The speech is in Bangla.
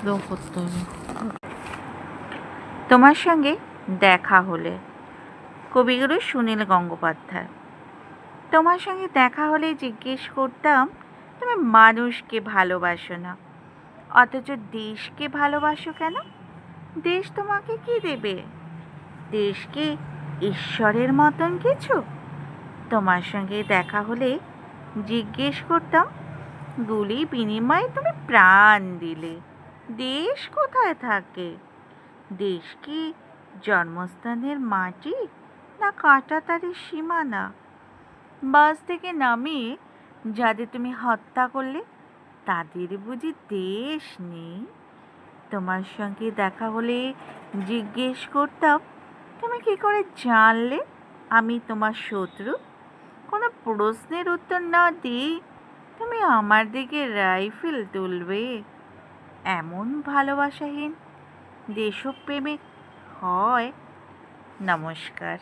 স্লো করতে হবে। তোমার সঙ্গে দেখা হলে, কবিগুরু সুনীল গঙ্গোপাধ্যায়। তোমার সঙ্গে দেখা হলে জিজ্ঞেস করতাম, তুমি মানুষকে ভালোবাসো না, অথচ দেশকে ভালোবাসো কেন? দেশ তোমাকে কি দেবে? দেশ কি ঈশ্বরের মতন কিছু? তোমার সঙ্গে দেখা হলে জিজ্ঞেস করতাম, গুলি বিনিময়ে তুমি প্রাণ দিলে, দেশ কোথায় থাকে? দেশ কি জন্মস্থানের মাটি, না কাঁটাতারের সীমানা? বাস থেকে নামিয়ে যাদের তুমি হত্যা করলে, তাদের বুঝি দেশ নেই? তোমার সঙ্গে দেখা হলে জিজ্ঞেস করতাম, তুমি কি করে জানলে আমি তোমার শত্রু? কোনো প্রশ্নের উত্তর না দিয়ে তুমি আমার দিকে রাইফেল তুলবে? এমন ভালোবাসাহীন দেশপ্রেমিক হয়? নমস্কার।